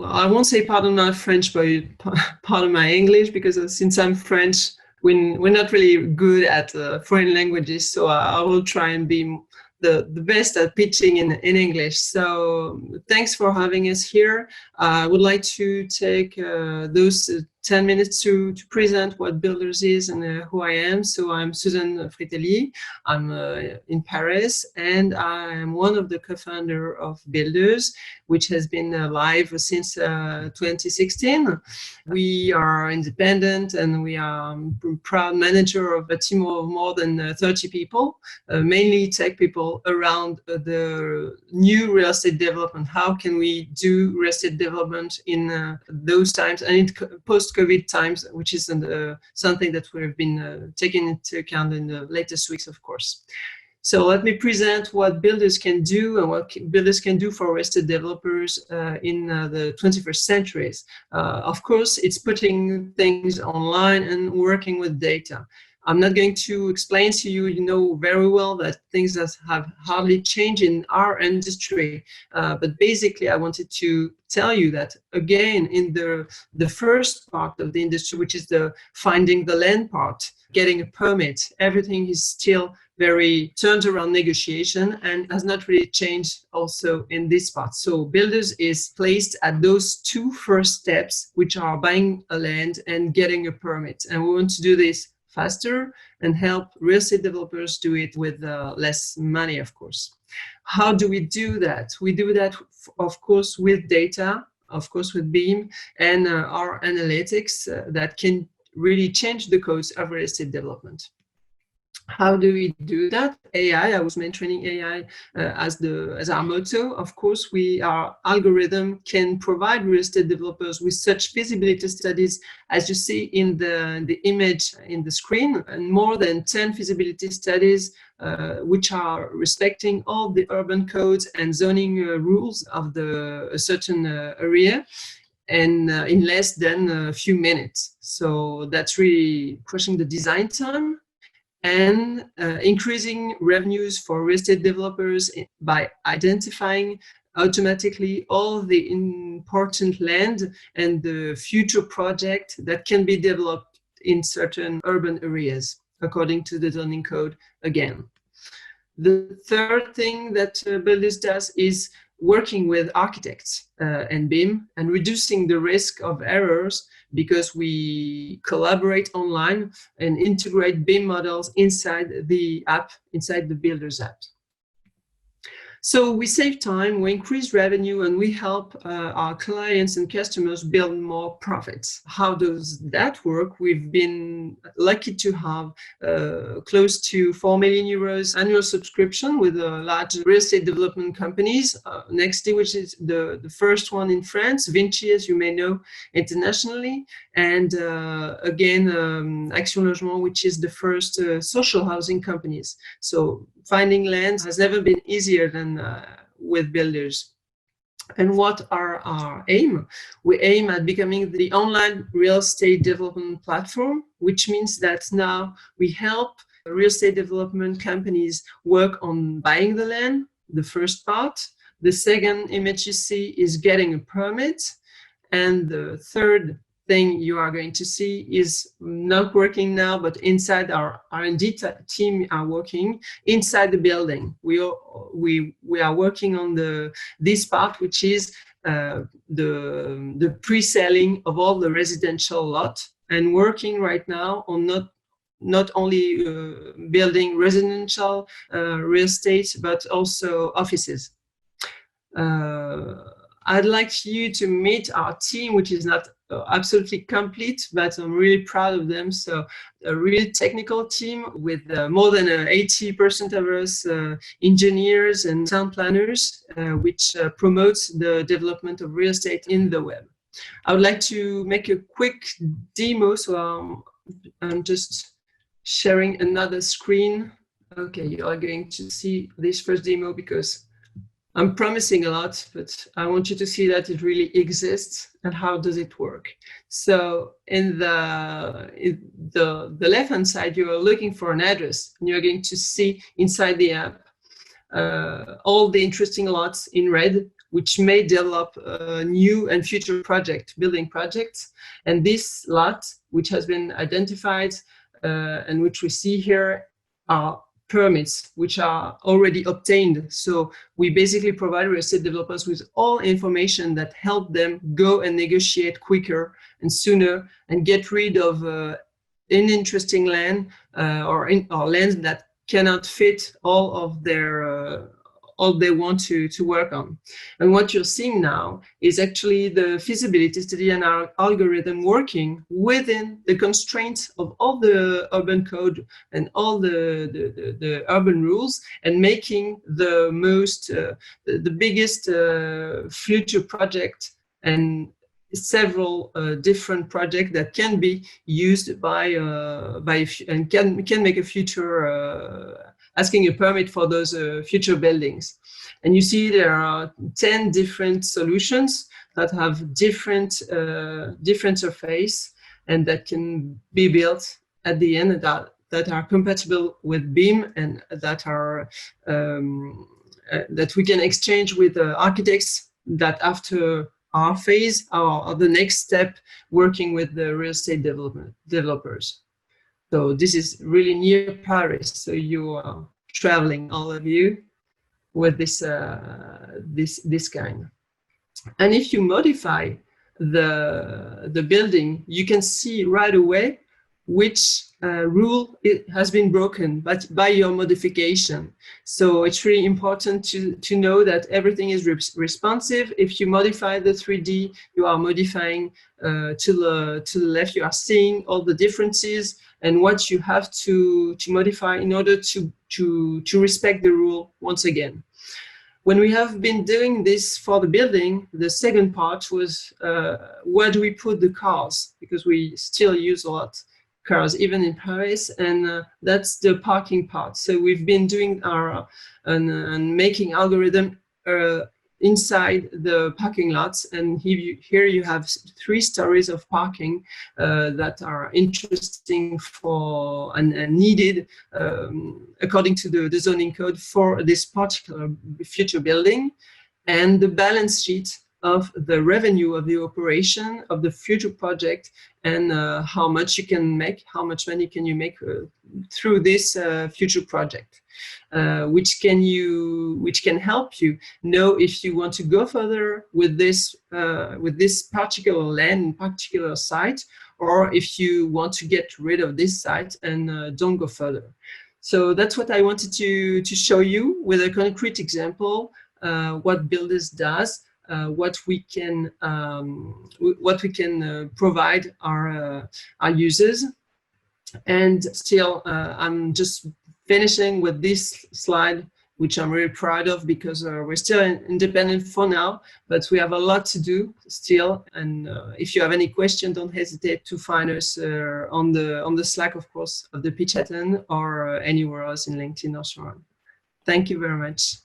well, I won't say pardon my French, but pardon my English, because since I'm French, we're not really good at foreign languages, so I will try and be the best at pitching in English. So thanks for having us here. I would like to take those 10 minutes to present what BUILDRZ is and who I am. So I'm Susan Fritelli. I'm in Paris, and I am one of the co-founder of BUILDRZ, which has been live since 2016. We are independent, and we are proud manager of a team of more than 30 people, mainly tech people around the new real estate development. How can we do real estate development in those times and in post-COVID times, which is something that we've been taking into account in the latest weeks, of course. So let me present what BUILDRZ can do and what BUILDRZ can do for real estate developers in the 21st centuries. Of course, it's putting things online and working with data. I'm not going to explain to you, you know very well that things have hardly changed in our industry. But basically, I wanted to tell you that, again, in the first part of the industry, which is the finding the land part, getting a permit, everything is still very turned around negotiation and has not really changed also in this part. So BUILDRZ is placed at those two first steps, which are buying a land and getting a permit. And we want to do this faster and help real estate developers do it with less money, of course. How do we do that? We do that, of course, with data, of course, with BIM and our analytics that can really change the codes of real estate development. How do we do that? AI, I was mentioning AI as our motto. Of course, our algorithm can provide real estate developers with such feasibility studies as you see in the image in the screen, and more than 10 feasibility studies which are respecting all the urban codes and zoning rules of a certain area, and in less than a few minutes. So that's really crushing the design time and increasing revenues for real estate developers by identifying automatically all the important land and the future project that can be developed in certain urban areas according to the zoning code again. The third thing that BUILDRZ does is working with architects and BIM and reducing the risk of errors, because we collaborate online and integrate BIM models inside the app, inside the BUILDRZ app. So we save time, we increase revenue, and we help our clients and customers build more profits. How does that work? We've been lucky to have close to 4 million euros annual subscription with large real estate development companies. Nexty, which is the first one in France, Vinci, as you may know, internationally, and again, Action Logement, which is the first social housing companies. So finding land has never been easier than with BUILDRZ. And what are our aim? We aim at becoming the online real estate development platform, which means that now we help real estate development companies work on buying the land, the first part. The second image you see is getting a permit. And the third thing you are going to see is not working now, but inside our R&D team are working inside the building. We are working on this part, which is the pre-selling of all the residential lot, and working right now on not only building residential real estate, but also offices. I'd like you to meet our team, which is not absolutely complete, but I'm really proud of them. So a really technical team with more than 80% of us engineers and town planners, which promotes the development of real estate in the web. I would like to make a quick demo. So I'm just sharing another screen. Okay, you are going to see this first demo because I'm promising a lot, but I want you to see that it really exists and how does it work. So in the left-hand side, you are looking for an address, and you're going to see inside the app all the interesting lots in red which may develop new and future building projects. And this lot, which has been identified and which we see here, are permits which are already obtained. So we basically provide real estate developers with all information that help them go and negotiate quicker and sooner and get rid of uninteresting land or lands that cannot fit all of their all they want to work on. And what you're seeing now is actually the feasibility study and our algorithm working within the constraints of all the urban code and all the urban rules, and making the most, the biggest future project and several different projects that can be used by and can make a future asking a permit for those future buildings. And you see there are 10 different solutions that have different surface and that can be built at the end, that are compatible with BIM and that are that we can exchange with architects that after our phase or the next step working with the real estate developers. So this is really near Paris. So you are traveling, all of you, with this this kind. And if you modify the building, you can see right away which rule has been broken by your modification. So it's really important to know that everything is responsive. If you modify the 3D, you are modifying to the left, you are seeing all the differences and what you have to modify in order to respect the rule once again. When we have been doing this for the building, the second part was where do we put the cars? Because we still use a lot cars, even in Paris, and that's the parking part. So we've been doing our and making algorithm inside the parking lots, and here you have 3 stories of parking that are interesting for and needed according to the zoning code for this particular future building, and the balance sheet of the revenue of the operation of the future project, and how much you can make, how much money can you make through this future project, which can help you know if you want to go further with this particular land, particular site, or if you want to get rid of this site and don't go further. So that's what I wanted to show you with a concrete example, what BUILDRZ does. What we can provide our users. And still, I'm just finishing with this slide, which I'm really proud of, because we're still independent for now, but we have a lot to do still. And if you have any question, don't hesitate to find us on the Slack, of course, of the Pitchathon, or anywhere else in LinkedIn or so on. Thank you very much.